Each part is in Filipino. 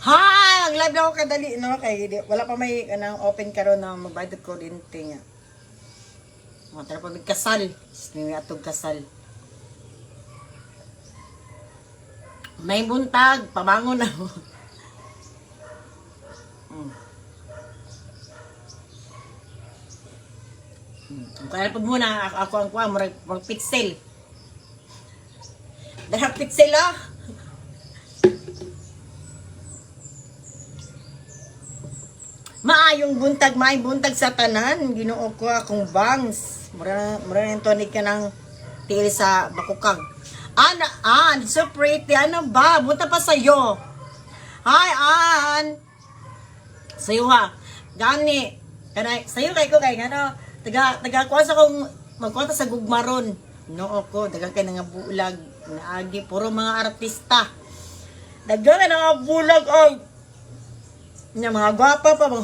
Ha! Mag-live na ako kadali, no? Kay, wala pa may open karon na magbayad ko kuryente nga. Mga tara pa may kasal. May atog kasal. May buntag, pabangon na. Kaya pag muna, ako ang kuha, marag pixel. Dahil pixel, oh. Maayong buntag sa tanan. Ginoo ko akong bangs. Mura yung tonik ka ng tiil sa bakukang. So pretty. Ano ba? Bunta pa sa'yo. Hi, Ann. Sa'yo ha. Gani. Sa'yo kay ko kay ano. Taga kuha sa kong magkuha sa gugmaron. Noo ko. Dagang kay nga bulag. Naagi. Puro mga artista. Dagang na nga bulag. Ay. Mga gwapa pa, mga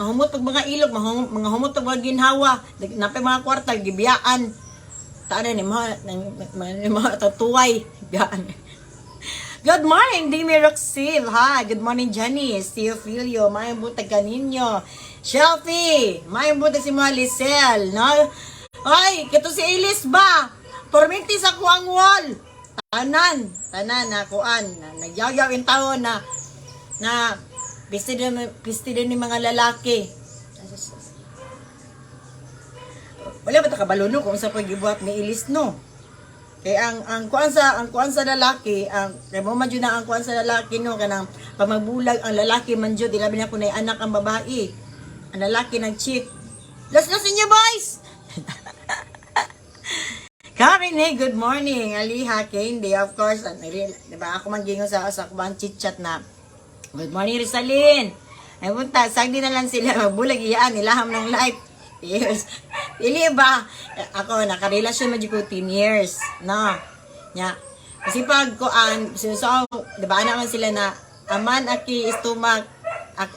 humot pag mga ilog, mga humot pag mga ginhawa, napay mga kwarta, gibiyaan. Taan ni mga tatuway. Good morning, Dimi Roxil. Hi, good morning, Jenny. Steophelio, may butag kaninyo. Shelfie, may butag si mga Lisel. No? Ay, kito si Elis ba? Tormenti sa kuang wall. Tanan na kuan. Nagyaw-yaw yung taon na piste din ni mga lalaki. Wala ba ta kabaluno kung sa paggibuhat ni Ilis no? Kay ang kuan sa lalaki, kay mo man jud na ang kuan sa lalaki no kanang pamagbulag ang lalaki man jud ilabi na kun ay anak ang babae. Ang lalaki nag-cheat. Lasin niyo boys. Karen, hey, good morning. Aliha Candy, of course. Diba ako man gingon sa kubang chit-chat na good morning, Rizalyn. Ay punta, sagdi na lang sila. Magbulag iyaan, nilaham ng life. Yes. Ili ba? Ako, nakarelasyon mo ko 10 years. No? Nya. Kasi pag koan, so, diba naman sila na aman aki stomach,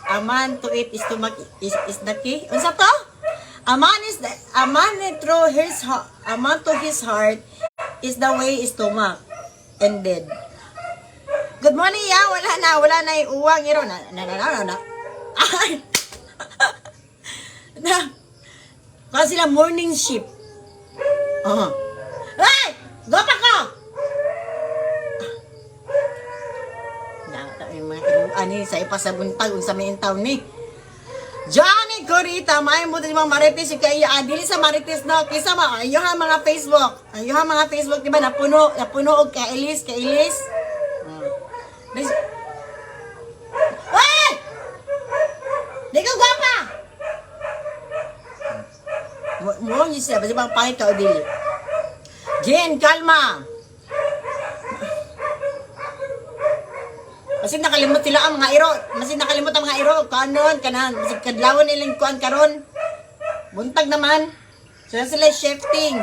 aman to eat stomach is the key. Unsa to? Aman to his heart is the way stomach ended. Good morning, ya. Wala na yung uwang iro. Ay! Kasi sila morning shift. Hey! Gopa ko! Yung mga iruan ni, sa ipasabuntag, sa may intaw ni. Johnny Corita, may mo din mga marites, kaya dili sa marites, no? Kisa ayuhan mga Facebook, diba? Napuno og ka Elis. Hey! Di ka gwapa! Mo niya siya, basta bang pangit ka o dili. Jen, kalma! Kasi nakalimot sila ang mga iro. Kanon. Kasi kadlawon nilang kuan karon. Buntag naman. Sila shifting.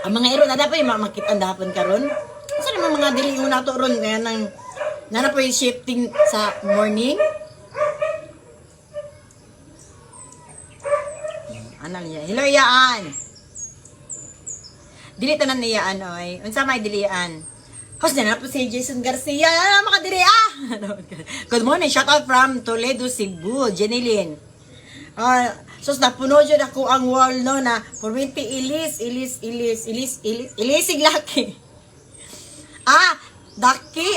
Ang mga iro na dapat makita dapat karon. Kasi naman mga dili yung nato ron kaya nana po yung shifting sa morning. Ano niya? Hello, Yaan. Dili tanan ni Yaan, oy. Unsa may dilian? Host na po si Jason Garcia. Makadiri Good morning. Shout out from Toledo, Cebu. Jeneline. So napuno dyan ako ang wall no na purminti ilisig laki. Daki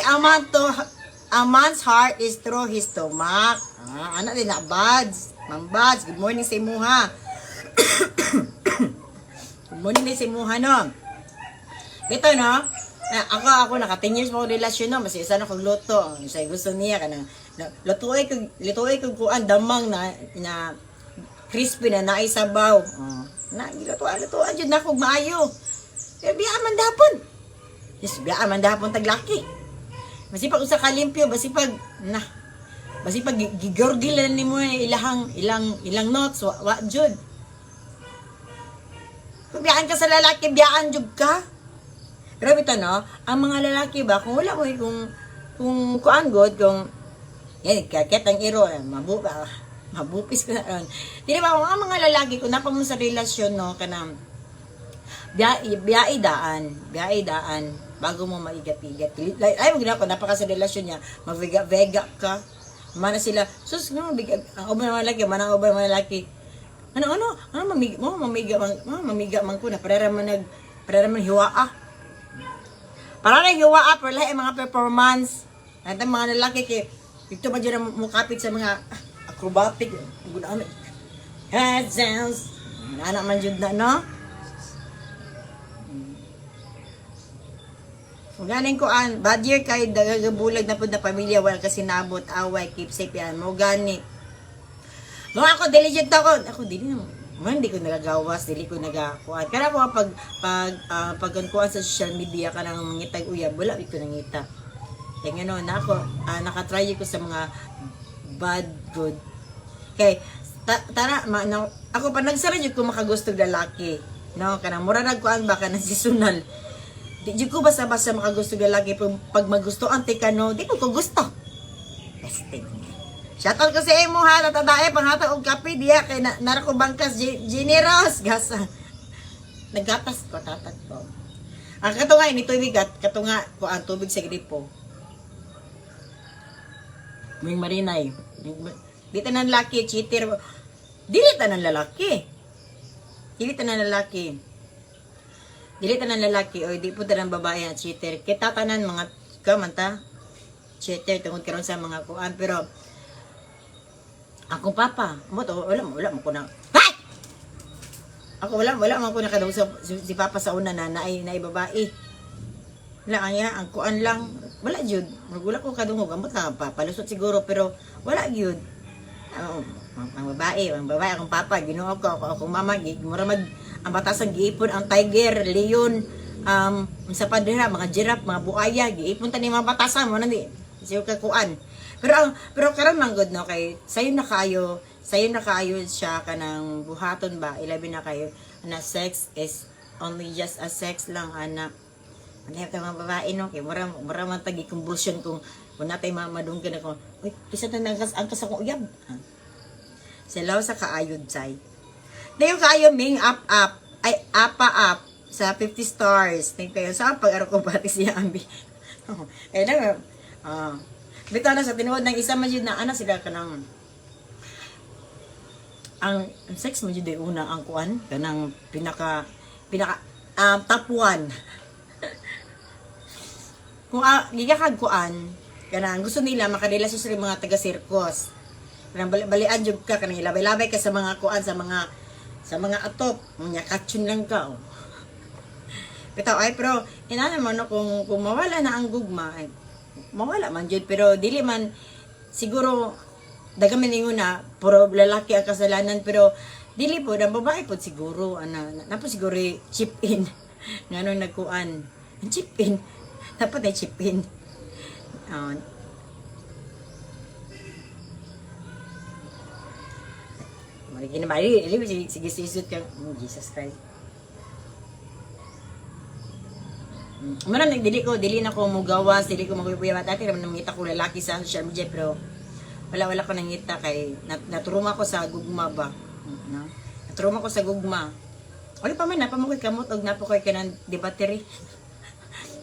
a man's heart is through his stomach. Anak din na Bads. Ma'am Bads, good morning sa imuha. Good morning din sa imuha no. Ito no. Ako naka 10 years mo relasyon no, mas isa na kog luto. Say gusto niya kanang lutuoy kog kuan damang na crispy na naisabaw. Na lutuan jud na kog maayo. Pero biya man dapon. Yes, biya man dapon taglaki. Masipag usa ka limpyo, basipag gigorgilan nimo ilang notes wa jud. Kung biyaan ka sa lalaki, biyaan jud ka. Pero ito no, ang mga lalaki ba, kung wala mo kung kuan god, kung yan, kakit ang iro, mabupis ko na ron. Di ba, ang mga lalaki, kung napa mo sa relasyon, no, kanang, biyai daan, bago mo maigat-igat. Ay, mo ginako, napaka sa relasyon niya, mag-vega ka. Mana sila, sus, no, ang uban ng lalaki, manang uban ng lalaki. Mamiga man ko na, para man hiwaa. Para rin hiwaa, pero lahat mga performance. At ang mga lalaki, ito ba dyan mukapit sa mga acrobatic, head sounds, anak man dyan na, no? Galing ko bad year kay dagabulag na po na pamilya, wala kasi nabot, away, keep safe yan, mo gani. No, ako diligent ako dili na, hindi ko nagagawas, dili ko nagakuan. Kaya ako pagkuan sa social media ka nang mangitag uyab, wala ko nangita. Kaya gano'n, ako, nakatry ko sa mga bad, good. Okay, ako pa nagsara yun ko makagustog lalaki. No, kanang mura nagkuan ba ka nang sisunal. Di ko basta-basta makagusto lalaki pag magusto ang no, di ko gusto. Testing. Shoutout ko sa imo ha, natadae panghata og kape diya kay nara ko bangkas generous gasa. Naggatas ko tatat ko. Ang katunga ini tubig katunga ko ang tubig sa gripo. May marinay. Di tanan lalaki cheater. Dili tanan lalaki. Dili tanan lalaki. Dili tanan lalaki o di po tanan babae ang cheater. Kita tanan mga kamanta cheater tungod karon sa mga kuan pero ako papa, mo to wala mo ko na. Hay! Ako wala mo ko na kadung si papa sa una na naay babae. Wala aya ang kuan lang wala jud. Wala ko kadung gamot na palusot siguro pero wala jud. Ang babae akong papa Ginoo ko akong mama mura ang batasan giipon ang tiger, leon, sa padira mga giraffe, mga buaya giipon tani mga batasan mo nandi siyo ka kuan. Pero karon man good no kay sayo na kayo siya kanang buhaton ba ilabi na kayo na sex is only just a sex lang ana. Ano mga babae no kay mura man tagi convulsion kung natay madunggan ako. Uy, isa na ang kasakong uyab. Salaw sa kaayod say. Dayo kayo ming up ay apa sa 50 stars. Thank you sa pag-aro ko pati siya ambi. Eh na bitaw na sa tinuod ng isa man yun na ana sila kanang ang sex mo jud una ang kuan kanang pinaka top 1. Kung gigakag kuan kanang gusto nila makarelasyon sa mga taga-circus. Kanang balian jud ka kanang ilabay-labay ka sa mga kuan sa mga atop, nya katsun lang ka. Bitaw ay pero ina naman no, kung mawala na ang gugma ay mawala man jud pero dili man siguro dagaman ninyo na puro lalaki ang kasalanan pero dili po ang babae po siguro napo siguro chip in ngano nagkuan chip in dapat ay chip in marigin na sige sisut ka Jesus Christ. Muna dili na ko mugawas, dili ko magpuyawat ati naman nangita ko lalaki sa social media pero wala ko nangita kay naturuma ko sa gugma ba. No? Naturuma ko sa gugma. Wala pa man napamukoy kamot og napakoy kanang debattery.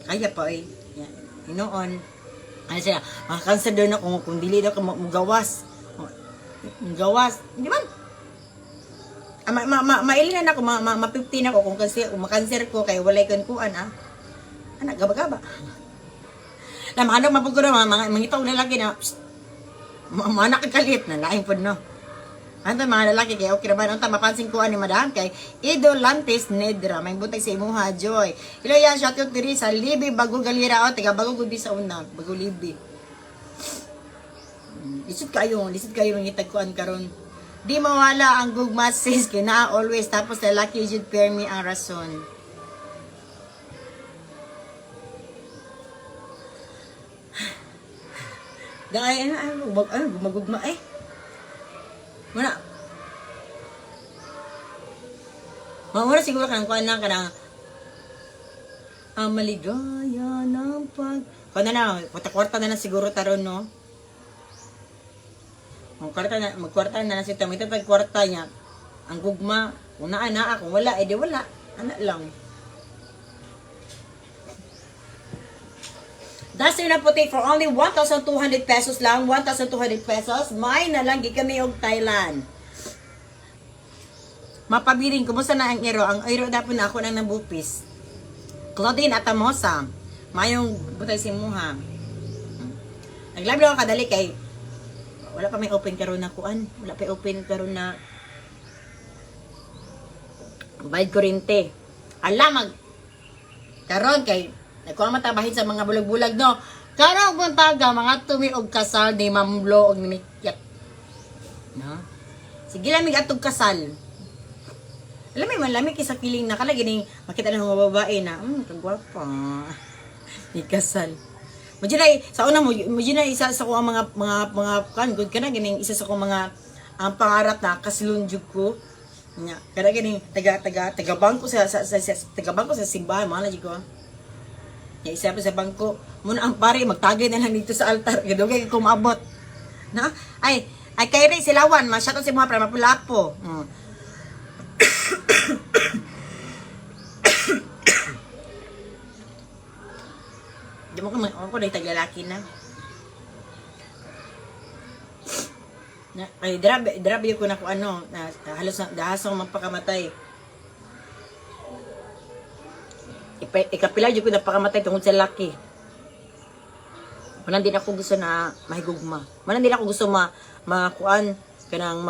Kaya pa ay inoon. Ano siya, makakansa doon na kung dili daw ka mugawas. Mugawas, di ba? Mailinan ako, ma-15 ako kung makanser ko kay walay kan kuan anak gaba-gaba. Na mga mapuguro mga itaw lalaki na anak kalit na lain pod no. Anta mga lalaki kay okay ra ba anta mapansin ko ani madam kay Idolantes Nedra may butay sa imuha Joy. Ilo yan shout out diri sa Libi Bago Galira o tiga Bago Gubi sa una Bago Libi. Lisod kayo ngitag kuan karon. Di mawala ang gugma sis kina always tapos lalaki jud permi ang rason. Dahil gumagugma Muna. Muna siguro kanang kuan na kanang maligaya ng pag kuan na kwarta na siguro taron no. Magkwarta na si Tamita tag kwarta niya. Ang gugma, una kung wala, edi wala. Ana lang. Duster na puti for only 1,200 pesos lang. 1,200 pesos. May nalanggi kami og Thailand. Mapabiring, kumusta na ang iro? Ang iro dapat na ako nang nabupis. Claudine Atamosa. Mayong butay si Muha. Naglabi ako kadali kay wala pa may open karon na kuan. Wala pa open karon na bayad kurente. Alam karon kay nagkuha matabahin sa mga bulag-bulag no. Karon buntaga mga tumi og kasal ni mamlo og nimikyat. No? Sige lamig atog kasal. Alam mo man lamig sa kiling na kala gining makita lang mga babae na kagwapa. Ni kasal. Mujinay sa una mo mujinay isa sa ko ang mga kan good kana gining isa sa ko mga ang pangarap na kasilunjug ko. Nya kada gining taga bangko sa taga bangko sa simbahan mga lagi ko. Ya isa pa sa bangko muna ang pare magtagay na lang dito sa altar gadugay ko maabot. Na ay kay Ray Silawan ma-shoutout si mga para mapulapo. Di mo ako na taglalaki na. Ay, drabe ko na ko ano, halos na, dahasang magpakamatay. Ikapila ko na pakamatay tungkol sa laki. Manan din ako gusto na mahigugma. Manan din ako gusto makuan kanang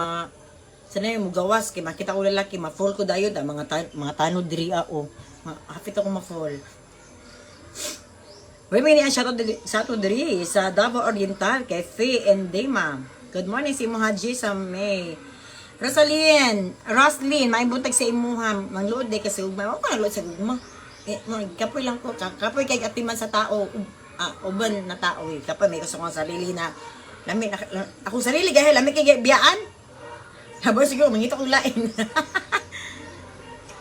sanay mo gawas kay makita ko lalaki ma-fall ko dayon mga tanod diri o hapit ako ma-fall. May ni ang shoutout diri sa Davao Oriental kay Faye and Dema. Good morning si Imuha G sa May. Roslyn, may buntag sa imuha. Mangluod day kasi ugma. Ako nagluod sa ugma. Kapoy lang ko. Kapoy kay atiman sa tao. Uban na tao. Kapoy may kasukang sarili na. Lami, ako sarili gaya. Lami kay biyaan. Habang siguro, mangita kong lain.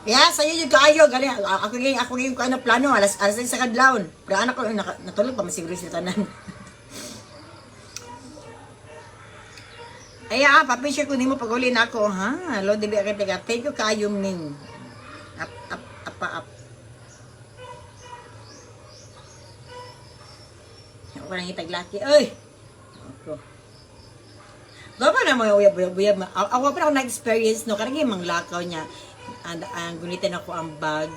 Kaya, sa'yo yung kaayo. Galing, ako yung plano. Alas sa kadlaon. Pero anak ko, natulog pa masiguro sa tanan. Ay, papicture ko ni mo pag-uli na ako, ha? Lord, dibi akit ka. Thank you, kayong ning. Up. Ako nang itaglaki. Ay! Ako. Gapa na mga uyab. Ako pa ako na-experience, no? Karang yung manglakaw niya. Gunitan ako ang bag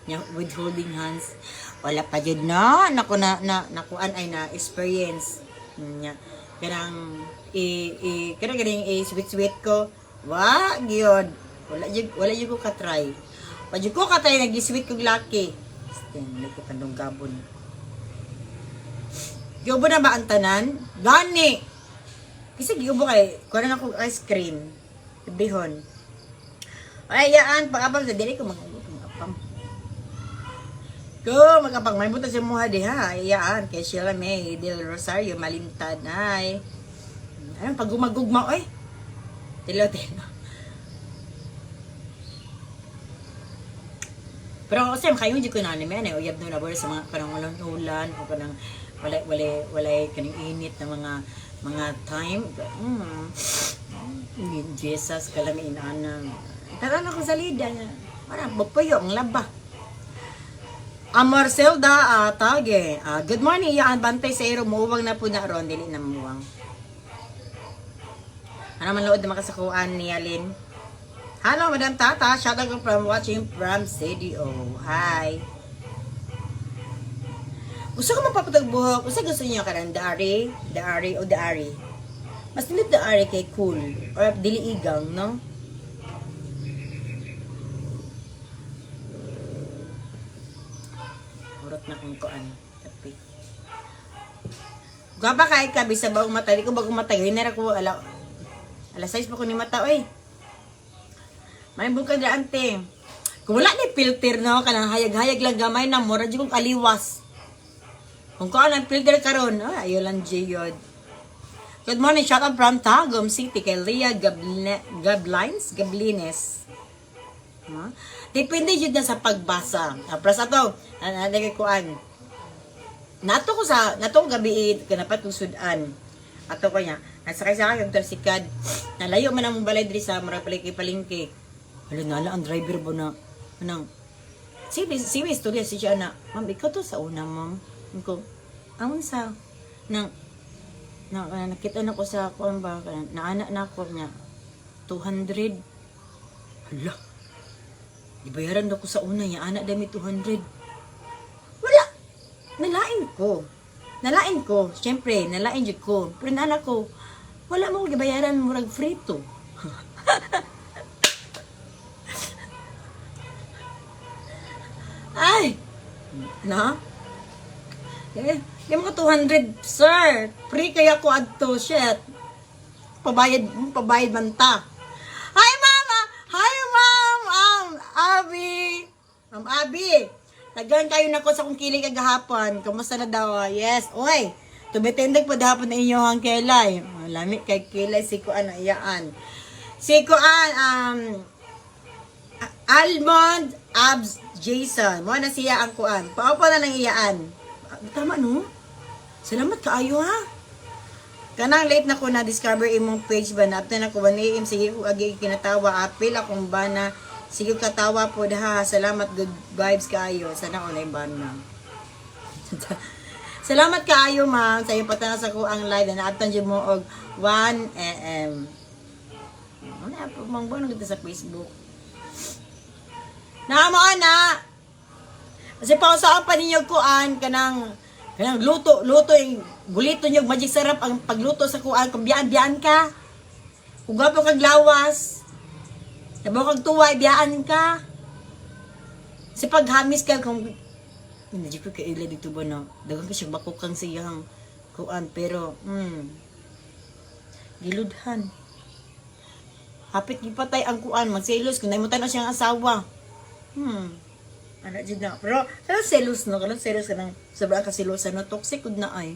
niya with holding hands. Wala pa yun, no? Nakuan ay na-experience niya. Kanang sweet ko. Gyud. Wala jud ko ka-try. Pag ko ka-try nag-sweet kog laki. Stand ko tandong gabon. Giubo na ba ang tanan? Gani. Kasi giubo kay kuha na ako ice cream. Ibihon. Ay yaan pag-abang sa dili ko mag-apam. Go, magkapag may buta si Muha diha. Iyaan, kay Sheila May Del Rosario, Malintad. Ay. Ayun, pag gumagugma, oy. Tilo. Pero kasi makayon di ko na anime, ay uyab na nabor sa mga kanang ulan o kanang walay kaning init na mga time. Jesus, kalami inanang. Taran ako sa lida niya. Parang bapayo ang laba. Marcelda Tage. Good morning, yaan bantay sa iro. Muwang na po na ron. Dili na muwang. Ano man lood na makasakuan ni Alin? Hello, Madam Tata. Shout out from watching from CDO. Hi. Gusto ko mapapatag buhok. Gusto niyo ka ng daari o daari. Mas nilit daari kay cool. Or dili igang, no? Na kung kuan tapi gaba kay ka bisa bagong mata di ko bagong mata hinera ko ala 6 pa ko ni mata oy may bukad ra ante kung wala ni filter no kanang hayag-hayag lang gamay na mura jud kong kaliwas kung kuan ang filter karon ayo lang jiyod. Good morning, shout out from Tagum City kay Leah Gablines depende jud na sa pagbasa. Pras ato, nalagay ko nato ko gabi kanapat kong sudan. Ato ko nya, nasakay sa akin yung tersikad. Nalayo man ang balay diri sa mura palengke. Nala ang driver bo na anang. Si istorya si siya na, ma'am, ikaw to sa una, ma'am. Ko, Amon sa nang nakita na ko sa kuan ba naanak na ko niya 200. Hala. Ibayaran daw ko sa una niya anak dami 200. Wala. Nalain ko. Siyempre, nalain jud ko. Pero nana ko, wala mo gibayaran murag free to. Ay. Na? Yung mga 200, sir. Free kaya ko adto, shit. Pabayad man ta. Hi, mama! Hi, ma'am! Abby! Ma'am Abby! Tagaan kayo na ko sa kong kilig agahapon. Kamusta na daw? Yes. Oy! Tumitindag pa dahapon na inyo ang kelay. Lami kay kelay si Kuan na iyaan. Si Kuan, Almond Abs Jason. Mo na siya ang Kuan. Paupo na ng iyaan. Tama no? Salamat kaayo ha. Kanang late na ko na discover imong page ba na na ko ba niim sige ko agi kinatawa apil akong bana sige katawa po ha. Salamat, good vibes kaayo. Sana online ban na. Salamat kaayo ma'am sa iyong patana sa ko ang live na naabtan jud mo og 1 AM. Ano pa mang buwan kita sa Facebook. Na mo ana. Kasi pausaan pa ninyo kuan kanang luto yung bulito nyo magic sarap ang pagluto sa kuan kung biyaan ka. Kung gapo kag lawas. Sabaw kag tuwa biyaan ka. Kasi paghamis ka kung hindi ko kaila dito ba na dagang ka siya bakukang siyang kuan pero giludhan. Hapit gipatay ang kuan magselos kung naimutan na siyang asawa. Anak dyan na. Pero, kailan selos no? Kailan selos ka ng sobrang kasilosan no? Toxic kud na ay.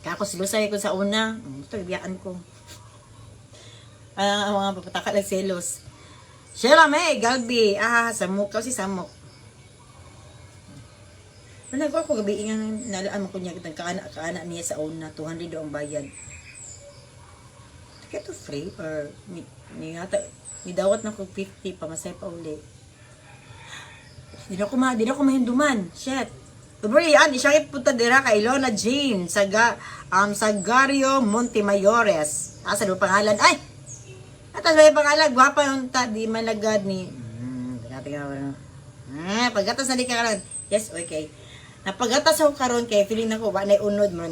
Kaya ako silosay ko sa una. Ito, ibiyaan ko. Ang mga papataka ng selos. Sheila May, Galbi. Samok. Kasi samok. Ano ako gabi nga nalaan mo ko niya kaana niya sa una. 200 ang bayad. Kaya to free? Or ni dawat na ko 50 pamasay pa uli. Di na ko mahinduman. Shit. Pero yan, siya ipunta dira kay Ilona Jane Sagario Montemayores. Asa do pangalan? Ay! Atas may pangalan, gwapa yung di managad ni. Paggatas na di ka karon. Yes, okay. Napagatas ako karon kay feeling nako wa nay unod mo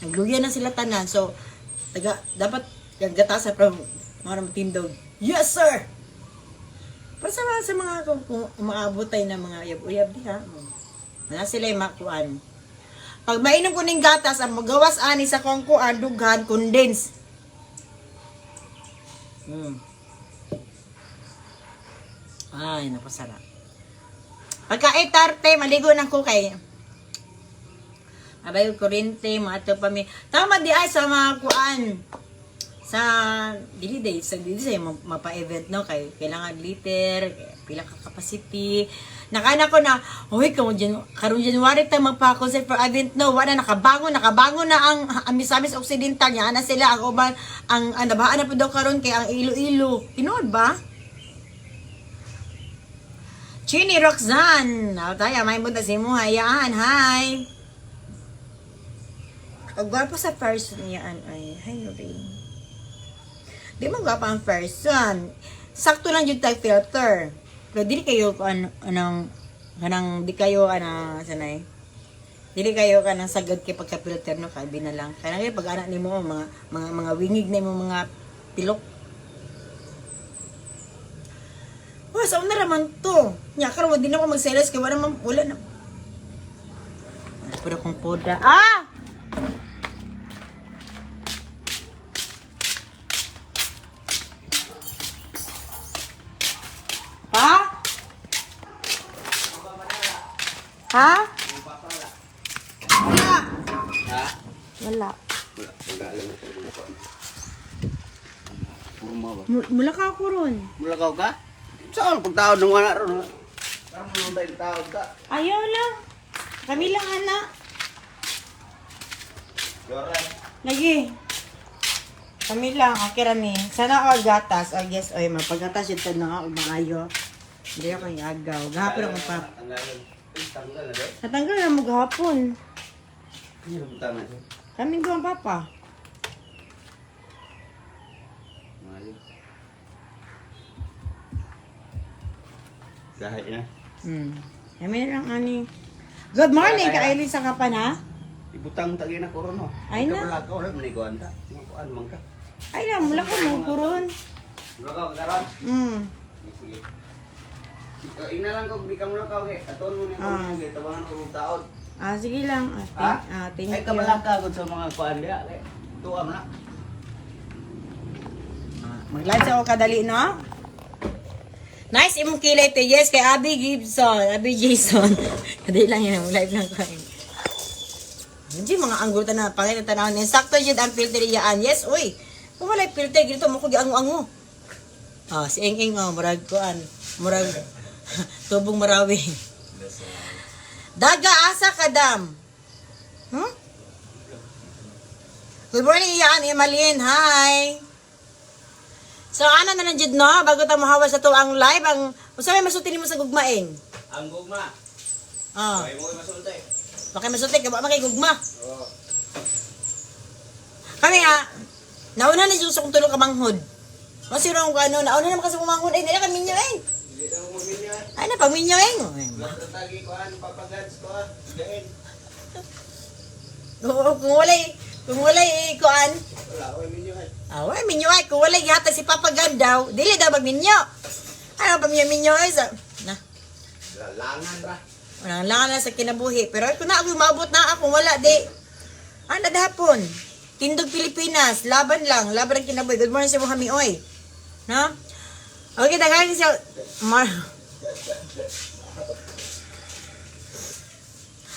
nagluya na sila tanan. So dapat gatasan pero mga matindog. Yes, sir. Para sa mga umaabotay na mga uyab-uyab diha. Wala sila yung makuan. Pag mainom ko ning gatas, ang magawas ani sa kong kuan, dughan, condense. Ay, napasarap. Pagka itarte, maligo ng kukay. Abay, kurente, mga ito pa mi. Tama di ay sa mga kuan. Sa dili sa mapa-event no kay kailangan liter pila ka capacity nakana ko na karon January tayo magpa-concert for event no wala nakabangon na ang Misamis Occidental nya na sila ang uban ang nabahaan na pud daw karon kay ang Iloilo tinuod ba Chini Roxanne tayo may muda si mo hayaan hi agwa pa sa first niya ay hi no di mo gapa ang first one. Sakto lang yung type filter. Pero dili kayo kanang di kayo sanay. Dili kayo kanang sagad kay pagka filter no kay binalang. Kaya nga pag anak nimo mga wingig na mo mga pilok. Wa sa una raman to. Nya karon di na ko magselos kay wala na. Puro kong poda. Ha? Wala. Mula ka ako ron. Mula ka? Saan pagtawad ng anak ron? Saan mo tayo tawad ka? Ayaw lang. Kami lang anak. Lagi. Kami lang. Okay rami. Sana all gatas. I guess. Oy, mapagatas yun na nga. Umangayo. Hindi ako yung agaw. Gahapon ako pa. Tanggal na daw. Natanggal na mo gahapon. Ano yung butang na siya? Kaming ko ang papa. Mayo. Kahit na. Kami lang ani. Good morning, Kailin sa kapan ha? Ibutang tagi na ko ron ho. Ay na. Ikaw ka ulit, maniguan ka. Kuan man ka. Ay na, mula ko mo kuron. Mula ka, karon. Sige. Ina lang ko, di ka mula ka, okay. Aton mo na ko mga tabangan ko ng taon. Sige lang. Thank Ay, you. kabalak ka kung sa mga kuan diya. Tuam na. Mag-lunch ako kadali, no? Nice imong kilay te. Yes, kay Abby Gibson. Abby Jason. Kadali lang yun. Live lang ko. Hindi, mga anggol na. Pangit na tanawin. Sakto yun ang filter yaan. Yes, uy. Kung wala yung filter, gito mo ko giango-ango. Si Eng-Eng, murag kuan. Murag tubong marawi. Daga asa kadam. Good morning, Ian Emalin. Hi. So, ano na nandiyan, no? Bago tayo mahawa sa to ang live, masama masutin mo sa gugmaing. Ang gugma. Okay, mo masultay. Bakit masutin ka ba makigugma? Oo. Kami nauna na sa kong tulong kamanghod. Kasi rin nauna naman kasi kumanghod, nila kami minyo Hindi na mo minyo. Ay na, pag minyo Basta tagi ko papagads ko Diyan. Kung walay kuan. Wala ko minyo ay. Ay, minyo ay. Kung walay gihatag si Papa God daw, dili daw magminyo. Ano pa minyo ay sa... Na. Langan ra. Walang langan na sa kinabuhi. Pero kung na ako maabot na ako, wala di. Nadahapon. Tindog Pilipinas. Laban lang. Laban ang kinabuhi. Good morning sa mga hamioy. No? Okay, dagahin siya.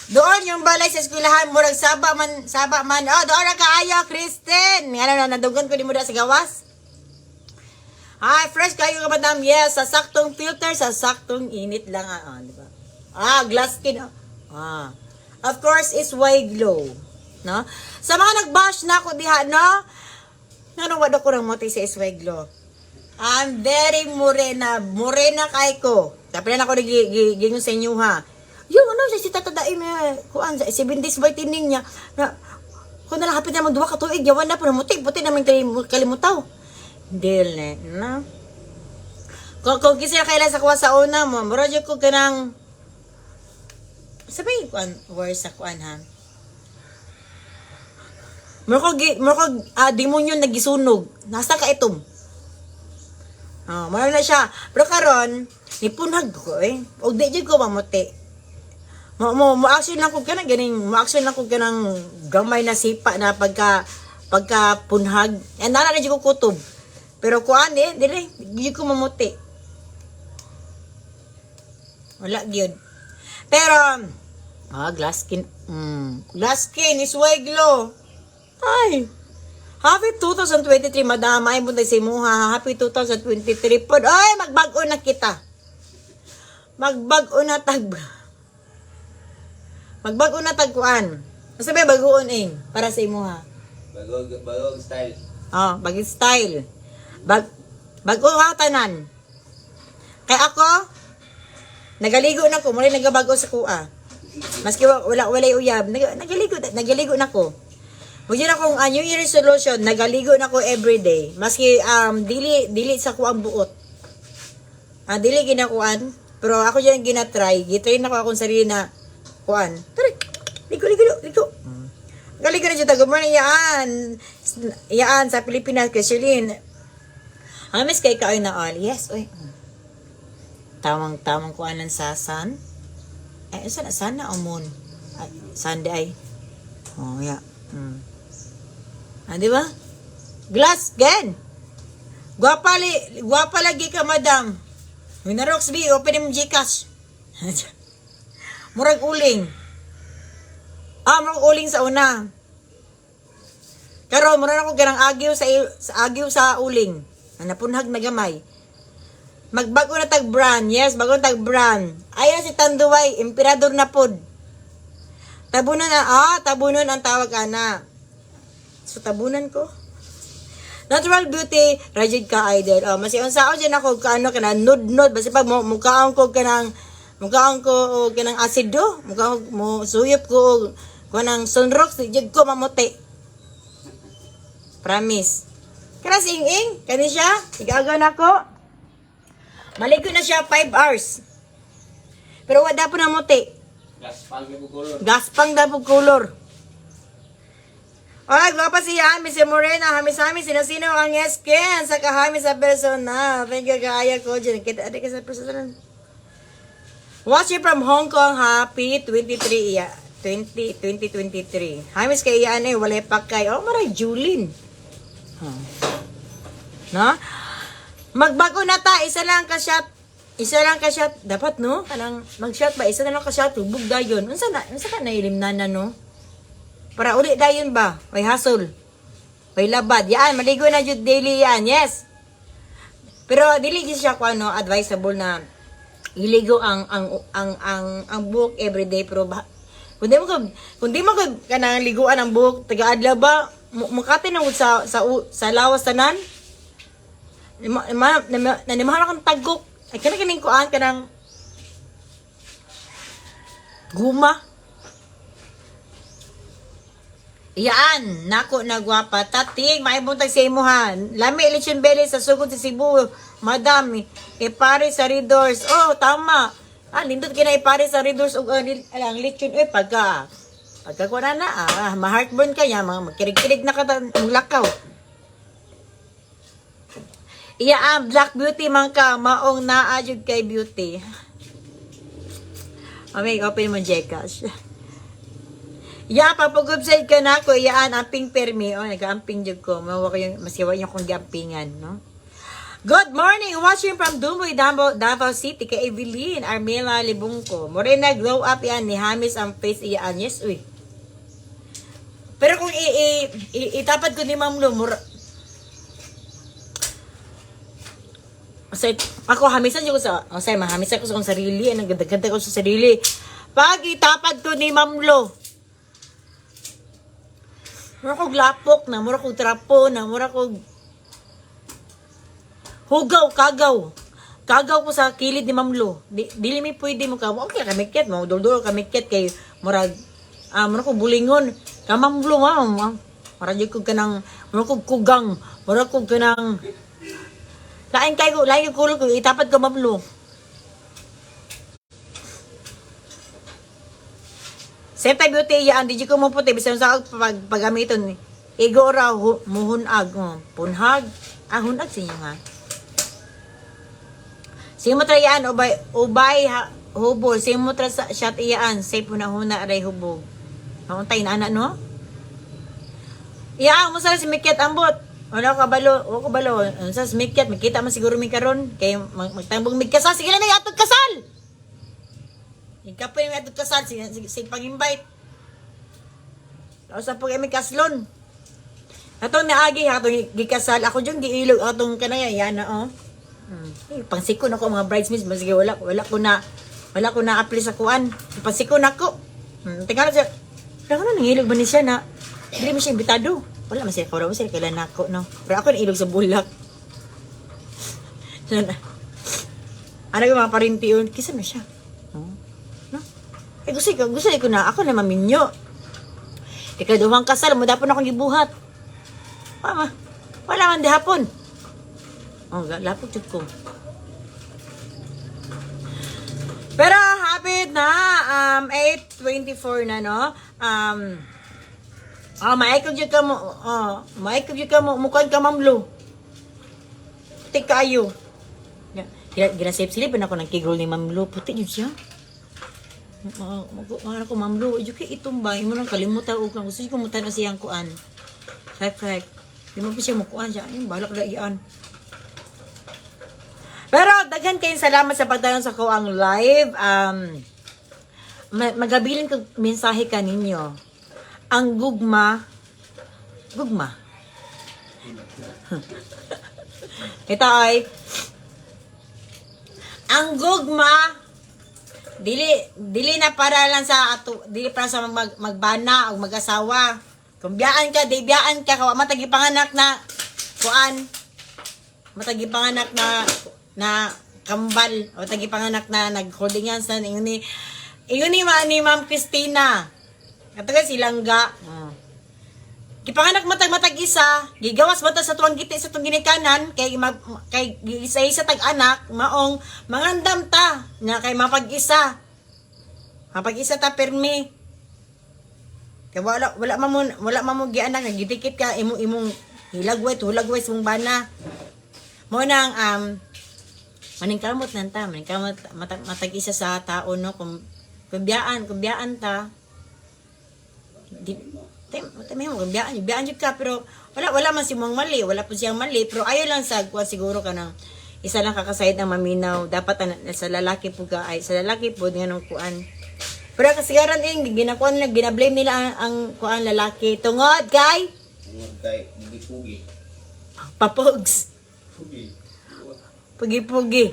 Doon yung balay sa eskwelahan, murag saba man. Doon na kaayo, Kristen. Ano na, nadugan ko di mo na sa gawas. Hi, fresh kayo ka, madam. Yes, sa saktong filter, sa saktong init lang. Di ba? Glass skin. Of course, it's way glow. No? Sa mga nag-bash na ako diha, no? Wala ko ng mote sa Isway Glow. I'm very morena. Morena kay ko. Tapi na ako gingon sa inyo, ha? Yung si Tata Daim, kuan, 7 days by tining niya. Kung na lang hapit naman 2 ka tuig, yawan na po, puti namin kalimutaw. Dil na. Kung kisira kailan sa kuha sa una mo, maradyo ko kanang, sabi kuan, words sa kuan, ha? Murko, demonyo nagisunog. Nasa ka itom. Marami na siya. Pero karon, nipunhag ko, O di ko mamuti. Mo-action lang ko ka na ganing, mo-action lang ko ka ng gamay na sipa na pagka punhag. Nana na ko kutob. Pero kuan dili, di ko mamuti. Wala gyud. Pero glass skin. Glass skin is way glow. Ay. Happy 2023, madam. Ay buntay si Muha. Happy 2023 pod. Ay, magbag-o na kita. Magbag-o na Magbago na tagkuan. Sabi bagoon para sa imo ha. Bagog style. Bagong style. Bago ha tanan. Kay ako nagaligo na ko, muli nagabago sa kuha. Maski walay uyab, nagaligo na ko. Mujud akong New Year resolution, nagaligo na ko every day. Maski dili sa kuang buot. Dili ginakuan, pero ako diyan ginatry. Gitry na ko akong sarili na kuan. Tara. Ligo. Galigo na dyan. Good morning, Yaan sa Pilipinas, kay Sherlyn. Miss kay kaoy na all. Yes, oy. Tamang kuan ng sasan. Sana umon. Sunday. Yeah. Di ba? Glass, gan. Guwapa lagi ka, madam. Minarox B, open yung Gcash. Murag uling. Murag uling sa una. Karo, murag ako ganang agyo sa uling. Napunhag na gamay. Magbago na tag brand. Yes, bago na tag brand. Ayan si Tanduay, emperador na pod. Tabunan ang tawag ana. So tabunan ko. Natural beauty, Rajid ka idol. Masiyon sa ako dyan ako kaano ka na nude. Basta pag mukhaon ko ka ng Mukaon ko og kanang asido, mukaon mo suyop ko og kanang sunrock di jud ko mamuti. Promise. Kana si Ing, kani siya, igaga na ko. Maligo na siya 5 hours. Pero wala po na muti. Gaspang na bukulor. Gaspang na po color. Ay, gwapa si Hami, si Morena, Hami-Hami, sino-sino ang esken sa kahami sa personal. Thank you, kaya ko dyan. Kita adik ka sa personal. Watching from Hong Kong, happy 23, 2023. Hamis kay iyan eh, walay pa kay, oh, maray, Julin. Huh. No? Magbago na ta, isa lang ka shot, dapat no? Kanang mag-shot ba, isa na lang ka shot, tubog dayon. Unsa ka nailim na no? Para uli dayon ba? May hasol. May labad. Yan, maligo na jud daily yan, yes. Pero dili gyud siya ko ano, advisable na iligo ang buhok everyday pero kung di mo kanang liguan ang buhok taga-adlaw ba mukati na sa lawas tanan nanimahal kang tagok ay kining kuan kanang guma. Iyaan, nako na gwapa. Tatig, maibuntag sa imuhan. Lami election belly sa sugod sa Cebu. Madami. Ipare sa Redors. Oh, tama. Nindot kina ipare sa Redors. Alang lechon. Pagka ko na ma-heartburn ka yan. Magkirig-kirig na ka lakaw. Iyaan, Black Beauty man ka. Maong naajud kay Beauty. Okay, open mo, Jekash. Ya, papag-website ka na ko, yaan, amping permi. O, nag-amping jud ko. Mawa ko yung, masiwa yung kong gampingan, no? Good morning! Watching from Dumboy, Davao City, kay Evelyn, Armela Libungko. Morena, glow up yan, ni Hamis ang face, iyaan. Yes, uy. Pero kung itapad ko ni Ma'am Lu, ako, hamisan ko sa, mahamisan ko sa kong sarili, nagdagdag ko sa sarili. Pag itapad ko ni Ma'am Lu, mura kong lapok na, mura kong trapo na, mura kong hugaw, kagaw. Kagaw ko sa kilid ni Ma'am Lu. Dili mi pwede mo ka. Okay, kamikit mo. Dol-dol kamikit kay mura kong bulingon. Ka Ma'am Lu, mura kong kanang, mura kong kugang. Mura kong kanang, lain yung kulog ko, itapat ko Ma'am Lu. Same time beauty, yan, di ko mo puti, bisan sa paggamiton. Igo raw, muhunag, punhag, hunag siya nga. Sige mo tra yan, ubay, hubol, sige mo tra sa shot iyaan, safe mo na huna, aray hubog. Makuntay na anak, no? Iyaan mo sa si Mikyat ambot. Wala ko balo. Sa si Mikyat, makita man siguro may karon, kaya magtambong migkasal, sige na na yatod kasal! Ikaw po yung atod kasal, sige pang-invite. Tapos po kami kaslon. Atong naagi, atong gikasal. Ako dyan, giilog, atong kanaya, yan na, oh. Pangsikon ako, mga bridesmaids, sige, wala ko na apply sa kuan. Pangsikon ako. Tingnan siya, wala ko na, nangilog ba ni siya na, hindi mo siya imbitado. Wala, masaya ko, masaya kailan ako, no. Pero ako nailog sa bulak. Ano yung mga parinti yun? Kisa na siya. Gusto ko na, ako na maminyo. Ikaduhang kasal, mo dapat akong gibuhat. Wala man di hapon. Lapot jud ko. Pero hapit na, 8:24 na, no? Maikog jud ka mo, mukuan ka Ma'am Lu. Puti kayo. Ginasip-silip na ako ng kigol ni Ma'am Lu. Puti jud siya. Mga ko Ma'am Lu, yung kaya itumbay mo nang kalimutan o kung gusto ko mutan na siyang kuan. Correct. Di mo pa siya mukuan siya. Yung balak na iyan. Pero daghan kayong salamat sa pagdayon sa ko ang live. Magabilin ko mensahe kaninyo. Ang gugma. Ito ay ang gugma dili na para lang sa dili para sa magbana o mag-asawa. Kung biyaan ka, di biyaan ka, kawa matagipanganak na kuan. Matagipanganak na kambal o tagi panganak na nag-holding hands na ingon ni Ma'am Christina. Kataga silangga. Gipanganak matag isa, gigawas mata sa tuwang giti sa tuwang ginikanan kay isa tag anak maong mangandam ta nya kay mapag-isa. Mapag-isa ta permi. Kay wala mamon gianak nagidikit ka imong hulagway mong bana. Mo nang maning kamot nanta, maning kamot matag-isa sa tao no kung biyaan ta. Di may mo biyaan jud ka pero wala man si mong mali, wala po siyang mali pero ayo lang sa kuan siguro kanang isa lang kakasayid ang maminaw dapat sa lalaki po ay sa lalaki po nganong kuan. Pero kasigaran ginakuan nila, ginablame nila ang kuan lalaki tungod kay pugi. Papogs. Pugi.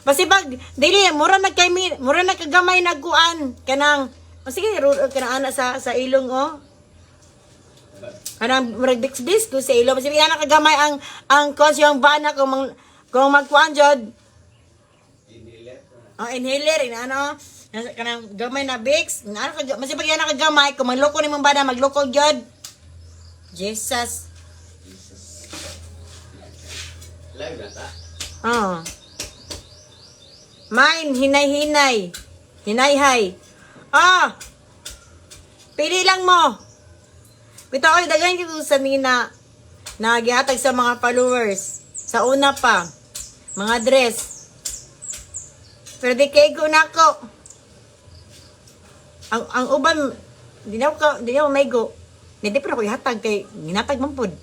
Basi pag dili mura nagkagamay nagkuan kanang sige kanang ana sa ilong kanang murag bis ko sa ilong basi ana kagamay ang cause yung bana kung magkuan jud inhaler ano kanang gamay na Vicks basi pag ana kagamay kung magloko ni mong bana magloko jud Jesus. Live na ta. Mine, hinay-hinay. Hinay-hay. Pili lang mo. Bito ako, dagan ko sa nina na gihatag sa mga followers. Sa una pa. Mga dress. Pero di kay ko na ko. Ang uban, di na ako may go. Hindi pa ako ihatag kay ginatag man pud.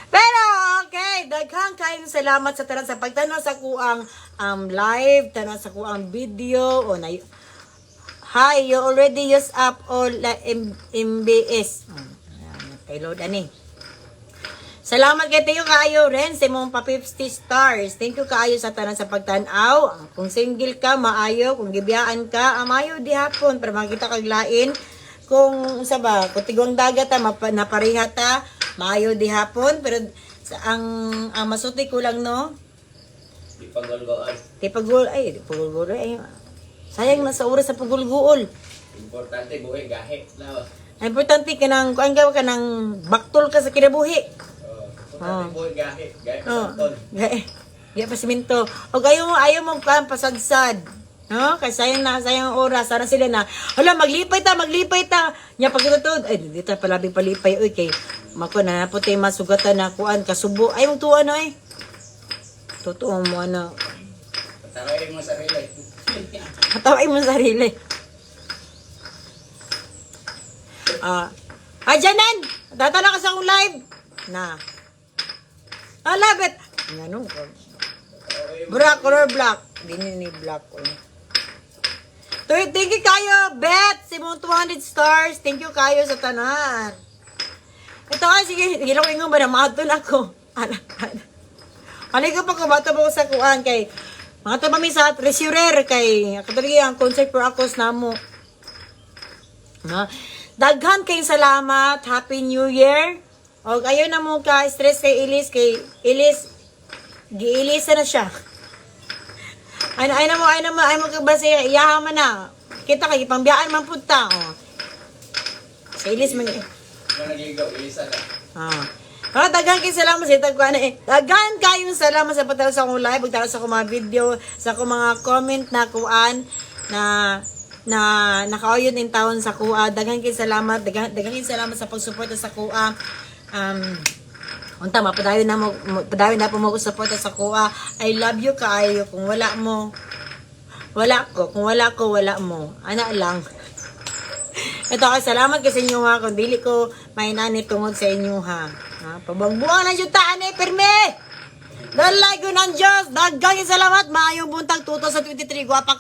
Pero okay, daghang kayong salamat sa tanan sa pagtanaw sa kuang live, tanaw sa kuang video o na hi, you already use up all MBS. Kay load ani. Salamat kay Teo kaayo ren sa imong pa 50 stars. Thank you kaayo sa tanan sa pagtan-aw. Kung single ka, maayo, kung gibiyaan ka, maayo di hapon para makita kag lain. Kung kung tigwang dagat napareha ta, maayo di hapon pero ang masuti ko lang no. Di pagulguol ay sayang na sa oras sa pagulguol. Importante buhay gahe lawa. Importante kanang kuan ka kanang baktol ka sa kinabuhi. Importante buhay gahe sa ton. Gahe pa simento. O ayaw mo kan pasagsad. No, kasi sayang oras, sana sila na, hala, maglipay ta, nya pagkatod, ay, di ta palabing palipay, uy, kay, mako na, naputay masugatan na, kuan, kasubo, ay, mong tuwa na, totoo mo, Patawain mo sarili. Patawain mo sarili. Janan, tatala ka sa akong live, love it, nga black, color black, din ni black, Thank you kayo, Bet! Simong 200 stars. Thank you kayo sa tanan. Ito nga, sige, hilaw ingo ba na mahaton ako. Alay ko pa ko, bato ba ko sa kuan kay mga tabami sa treasurer kay katuligi ang concert for akos na mo. Daghan kayong salamat. Happy New Year. O kayo na mo ka, stress kay Ilis. Giilisa na siya. Ay mo kabase iyahaman na. Kita kay pangbiyaan man punta. Sa Ilis man. Nagigaw Ilisa na. Daghan kay salamat sa itag kuan Daghan kayong salamat sa pagtala sa akong live, pagtala sa akong mga video, sa akong mga comment na kuan na nakauyon in taon sa kuha. Daghan kay salamat, daghan kay salamat sa pagsuporta sa kuha. Unta mapadayon na po mo suporta sa kuha. I love you kaayo. Kung wala mo, wala ko. Kung wala ko, wala mo. Ana lang. Ito kay salamat kasi inyo ha. Kung dili ko mainani tungod sa inyo ha. Pabangbuang ng yutaan perme. Dalay ko ng Diyos. Dagang salamat. Maayong buntag tuto sa 23. Guwapa